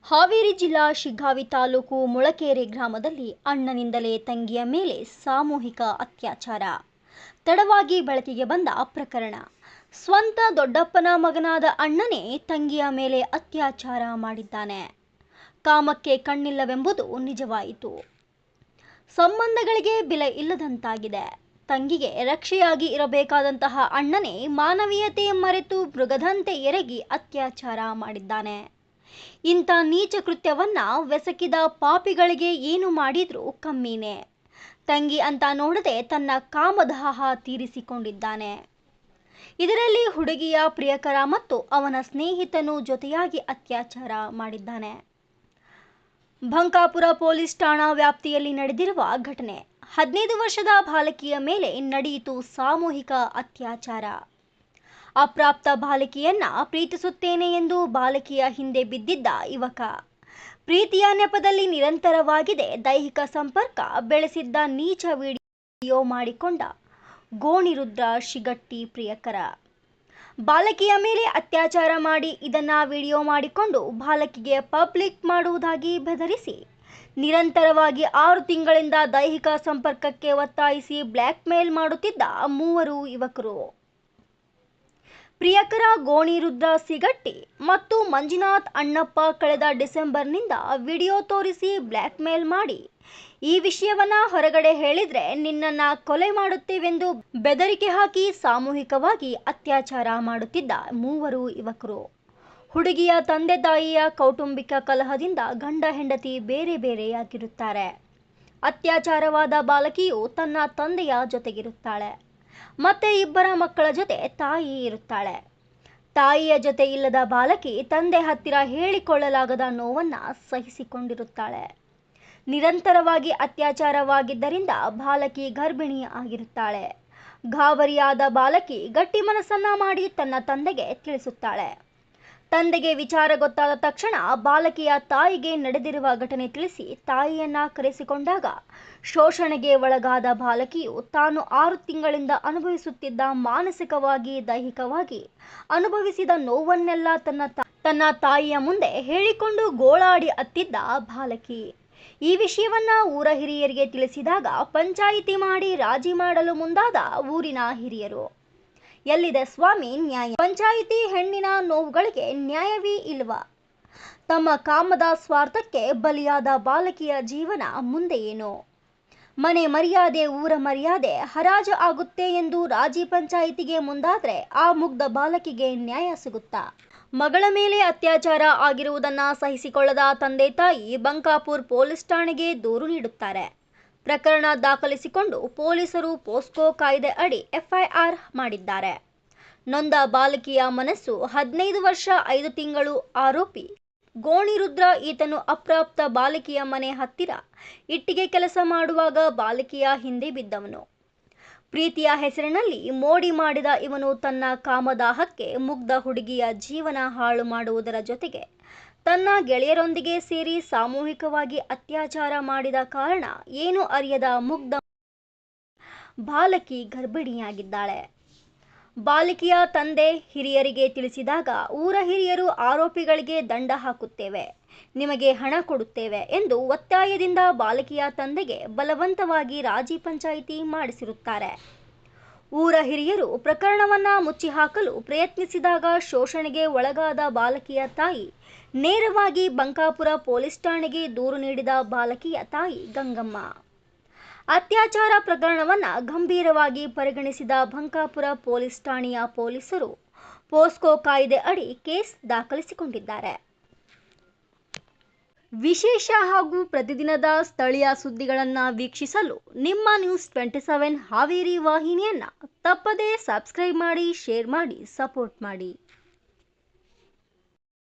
ಹಾವೇರಿ ಜಿಲ್ಲಾ ಶಿಗ್ಗಾವಿ ತಾಲೂಕು ಮುಳಕೇರೆ ಗ್ರಾಮದಲ್ಲಿ ಅಣ್ಣನಿಂದಲೇ ತಂಗಿಯ ಮೇಲೆ ಸಾಮೂಹಿಕ ಅತ್ಯಾಚಾರ. ತಡವಾಗಿ ಬೆಳಕಿಗೆ ಬಂದ ಪ್ರಕರಣ. ಸ್ವಂತ ದೊಡ್ಡಪ್ಪನ ಮಗನಾದ ಅಣ್ಣನೇ ತಂಗಿಯ ಮೇಲೆ ಅತ್ಯಾಚಾರ ಮಾಡಿದ್ದಾನೆ. ಕಾಮಕ್ಕೆ ಕಣ್ಣಿಲ್ಲವೆಂಬುದು ನಿಜವಾಯಿತು. ಸಂಬಂಧಗಳಿಗೆ ಬೆಲೆ ಇಲ್ಲದಂತಾಗಿದೆ. ತಂಗಿಗೆ ರಕ್ಷೆಯಾಗಿ ಇರಬೇಕಾದಂತಹ ಅಣ್ಣನೇ ಮಾನವೀಯತೆ ಮರೆತು ಮೃಗದಂತೆ ಎರಗಿ ಅತ್ಯಾಚಾರ ಮಾಡಿದ್ದಾನೆ. ಇಂಥ ನೀಚ ಕೃತ್ಯವನ್ನ ಬೆಸಕಿದ ಪಾಪಿಗಳಿಗೆ ಏನು ಮಾಡಿದ್ರೂ ಕಮ್ಮಿನೇ. ತಂಗಿ ಅಂತ ನೋಡದೆ ತನ್ನ ಕಾಮದಾಹ ತೀರಿಸಿಕೊಂಡಿದ್ದಾನೆ. ಇದರಲ್ಲಿ ಹುಡುಗಿಯ ಪ್ರಿಯಕರ ಮತ್ತು ಅವನ ಸ್ನೇಹಿತನು ಜೊತೆಯಾಗಿ ಅತ್ಯಾಚಾರ ಮಾಡಿದ್ದಾನೆ. ಬಂಕಾಪುರ ಪೊಲೀಸ್ ಠಾಣಾ ವ್ಯಾಪ್ತಿಯಲ್ಲಿ ನಡೆದಿರುವ ಘಟನೆ. 15 ವರ್ಷದ ಬಾಲಕಿಯ ಮೇಲೆ ನಡೆಯಿತು ಸಾಮೂಹಿಕ ಅತ್ಯಾಚಾರ. ಅಪ್ರಾಪ್ತ ಬಾಲಕಿಯನ್ನ ಪ್ರೀತಿಸುತ್ತೇನೆ ಎಂದು ಬಾಲಕಿಯ ಹಿಂದೆ ಬಿದ್ದಿದ್ದ ಯುವಕ. ಪ್ರೀತಿಯ ನೆಪದಲ್ಲಿ ನಿರಂತರವಾಗಿದೆ ದೈಹಿಕ ಸಂಪರ್ಕ ಬೆಳೆಸಿದ್ದ ನೀಚ ವಿಡಿಯೋ ಮಾಡಿಕೊಂಡ ಗೋಣಿರುದ್ರ ಶಿಗಟ್ಟಿ ಪ್ರಿಯಕರ. ಬಾಲಕಿಯ ಮೇಲೆ ಅತ್ಯಾಚಾರ ಮಾಡಿ ಇದನ್ನ ವಿಡಿಯೋ ಮಾಡಿಕೊಂಡು ಬಾಲಕಿಗೆ ಪಬ್ಲಿಕ್ ಮಾಡುವುದಾಗಿ ಬೆದರಿಸಿ ನಿರಂತರವಾಗಿ 6 ತಿಂಗಳಿಂದ ದೈಹಿಕ ಸಂಪರ್ಕಕ್ಕೆ ಒತ್ತಾಯಿಸಿ ಬ್ಲ್ಯಾಕ್ ಮೇಲ್ ಮಾಡುತ್ತಿದ್ದ 3 ಯುವಕರು. ಪ್ರಿಯಕರ ಗೋಣಿರುದ್ರ ಸಿಗಟ್ಟಿ ಮತ್ತು ಮಂಜುನಾಥ್ ಅಣ್ಣಪ್ಪ ಕಳೆದ ಡಿಸೆಂಬರ್ನಿಂದ ವಿಡಿಯೋ ತೋರಿಸಿ ಬ್ಲ್ಯಾಕ್ ಮೇಲ್ ಮಾಡಿ ಈ ವಿಷಯವನ್ನ ಹೊರಗಡೆ ಹೇಳಿದ್ರೆ ನಿನ್ನನ್ನ ಕೊಲೆ ಮಾಡುತ್ತೇವೆಂದು ಬೆದರಿಕೆ ಹಾಕಿ ಸಾಮೂಹಿಕವಾಗಿ ಅತ್ಯಾಚಾರ ಮಾಡುತ್ತಿದ್ದ 3 ಯುವಕರು. ಹುಡುಗಿಯ ತಂದೆ ತಾಯಿಯ ಕೌಟುಂಬಿಕ ಕಲಹದಿಂದ ಗಂಡ ಹೆಂಡತಿ ಬೇರೆ ಬೇರೆಯಾಗಿರುತ್ತಾರೆ. ಅತ್ಯಾಚಾರವಾದ ಬಾಲಕಿಯು ತನ್ನ ತಂದೆಯ ಜೊತೆಗಿರುತ್ತಾಳೆ. ಮತ್ತೆ 2 ಮಕ್ಕಳ ಜೊತೆ ತಾಯಿ ಇರುತ್ತಾಳೆ. ತಾಯಿಯ ಜೊತೆ ಇಲ್ಲದ ಬಾಲಕಿ ತಂದೆ ಹತ್ತಿರ ಹೇಳಿಕೊಳ್ಳಲಾಗದ ನೋವನ್ನ ಸಹಿಸಿಕೊಂಡಿರುತ್ತಾಳೆ. ನಿರಂತರವಾಗಿ ಅತ್ಯಾಚಾರವಾಗಿದ್ದರಿಂದ ಬಾಲಕಿ ಗರ್ಭಿಣಿ ಆಗಿರುತ್ತಾಳೆ. ಗಾಬರಿಯಾದ ಬಾಲಕಿ ಗಟ್ಟಿ ಮನಸ್ಸನ್ನ ಮಾಡಿ ತನ್ನ ತಂದೆಗೆ ತಿಳಿಸುತ್ತಾಳೆ. ತಂದೆಗೆ ವಿಚಾರ ಗೊತ್ತಾದ ತಕ್ಷಣ ಬಾಲಕಿಯ ತಾಯಿಗೆ ನಡೆದಿರುವ ಘಟನೆ ತಿಳಿಸಿ ತಾಯಿಯನ್ನ ಕರೆಸಿಕೊಂಡಾಗ ಶೋಷಣೆಗೆ ಒಳಗಾದ ಬಾಲಕಿಯು ತಾನು 6 ತಿಂಗಳಿಂದ ಅನುಭವಿಸುತ್ತಿದ್ದ ಮಾನಸಿಕವಾಗಿ ದೈಹಿಕವಾಗಿ ಅನುಭವಿಸಿದ ನೋವನ್ನೆಲ್ಲ ತನ್ನ ತಾಯಿಯ ಮುಂದೆ ಹೇಳಿಕೊಂಡು ಗೋಳಾಡಿ ಅತ್ತಿದ್ದ ಬಾಲಕಿ. ಈ ವಿಷಯವನ್ನ ಊರ ಹಿರಿಯರಿಗೆ ತಿಳಿಸಿದಾಗ ಪಂಚಾಯಿತಿ ಮಾಡಿ ರಾಜಿ ಮಾಡಲು ಮುಂದಾದ ಊರಿನ ಹಿರಿಯರು. ಎಲ್ಲಿದೆ ಸ್ವಾಮಿ ನ್ಯಾಯ? ಪಂಚಾಯಿತಿ ಹೆಣ್ಣಿನ ನೋವುಗಳಿಗೆ ನ್ಯಾಯವೇ ಇಲ್ವಾ? ತಮ್ಮ ಕಾಮದ ಸ್ವಾರ್ಥಕ್ಕೆ ಬಲಿಯಾದ ಬಾಲಕಿಯ ಜೀವನ ಮುಂದೆ ಏನು? ಮನೆ ಮರ್ಯಾದೆ ಊರ ಮರ್ಯಾದೆ ಹರಾಜು ಆಗುತ್ತೆ ಎಂದು ರಾಜಿ ಪಂಚಾಯಿತಿಗೆ ಮುಂದಾದ್ರೆ ಆ ಮುಗ್ಧ ಬಾಲಕಿಗೆ ನ್ಯಾಯ ಸಿಗುತ್ತಾ? ಮಗಳ ಮೇಲೆ ಅತ್ಯಾಚಾರ ಆಗಿರುವುದನ್ನ ಸಹಿಸಿಕೊಳ್ಳದ ತಂದೆ ತಾಯಿ ಬಂಕಾಪುರ್ ಪೊಲೀಸ್ ಠಾಣೆಗೆ ದೂರು ನೀಡುತ್ತಾರೆ. ಪ್ರಕರಣ ದಾಖಲಿಸಿಕೊಂಡು ಪೊಲೀಸರು ಪೋಸ್ಕೋ ಕಾಯ್ದೆ ಅಡಿ ಎಫ್ಐಆರ್ ಮಾಡಿದ್ದಾರೆ. ನೊಂದ ಬಾಲಕಿಯ ಮನಸ್ಸು 15 ವರ್ಷ 5 ತಿಂಗಳು ಆರೋಪಿ ಗೋಣಿರುದ್ರ ಈತನು ಅಪ್ರಾಪ್ತ ಬಾಲಕಿಯ ಮನೆ ಹತ್ತಿರ ಇಟ್ಟಿಗೆ ಕೆಲಸ ಮಾಡುವಾಗ ಬಾಲಕಿಯ ಹಿಂದೆ ಬಿದ್ದವನು. ಪ್ರೀತಿಯ ಹೆಸರಿನಲ್ಲಿ ಮೋಡಿ ಮಾಡಿದ ಇವನು ತನ್ನ ಕಾಮದಾಹಕ್ಕೆ ಮುಗ್ಧ ಹುಡುಗಿಯ ಜೀವನ ಹಾಳು ಮಾಡುವುದರ ಜೊತೆಗೆ ತನ್ನ ಗೆಳೆಯರೊಂದಿಗೆ ಸೇರಿ ಸಾಮೂಹಿಕವಾಗಿ ಅತ್ಯಾಚಾರ ಮಾಡಿದ ಕಾರಣ ಏನು ಅರಿಯದ ಮುಗ್ಧ ಬಾಲಕಿ ಗರ್ಭಿಣಿಯಾಗಿದ್ದಾಳೆ. ಬಾಲಕಿಯ ತಂದೆ ಹಿರಿಯರಿಗೆ ತಿಳಿಸಿದಾಗ ಊರ ಹಿರಿಯರು ಆರೋಪಿಗಳಿಗೆ ದಂಡ ಹಾಕುತ್ತೇವೆ, ನಿಮಗೆ ಹಣ ಕೊಡುತ್ತೇವೆ ಎಂದು ಒತ್ತಾಯದಿಂದ ಬಾಲಕಿಯ ತಂದೆಗೆ ಬಲವಂತವಾಗಿ ರಾಜಿ ಪಂಚಾಯಿತಿ ಮಾಡಿಸಿರುತ್ತಾರೆ. ಊರ ಹಿರಿಯರು ಪ್ರಕರಣವನ್ನ ಮುಚ್ಚಿಹಾಕಲು ಪ್ರಯತ್ನಿಸಿದಾಗ ಶೋಷಣೆಗೆ ಒಳಗಾದ ಬಾಲಕಿಯ ತಾಯಿ ನೇರವಾಗಿ ಬಂಕಾಪುರ ಪೊಲೀಸ್ ಠಾಣೆಗೆ ದೂರು ನೀಡಿದ ಬಾಲಕಿಯ ತಾಯಿ ಗಂಗಮ್ಮ. ಅತ್ಯಾಚಾರ ಪ್ರಕರಣವನ್ನ ಗಂಭೀರವಾಗಿ ಪರಿಗಣಿಸಿದ ಬಂಕಾಪುರ ಪೊಲೀಸ್ ಠಾಣೆಯ ಪೊಲೀಸರು ಪೋಸ್ಕೋ ಕಾಯ್ದೆ ಅಡಿ ಕೇಸ್ ದಾಖಲಿಸಿಕೊಂಡಿದ್ದಾರೆ. ವಿಶೇಷ ಹಾಗೂ ಪ್ರತಿದಿನದ ಸ್ಥಳೀಯ ಸುದ್ದಿಗಳನ್ನು ವೀಕ್ಷಿಸಲು ನಿಮ್ಮ ನ್ಯೂಸ್ 27 ಹಾವೇರಿ ವಾಹಿನಿಯನ್ನ ತಪ್ಪದೇ ಸಬ್ಸ್ಕ್ರೈಬ್ ಮಾಡಿ, ಶೇರ್ ಮಾಡಿ, ಸಪೋರ್ಟ್ ಮಾಡಿ.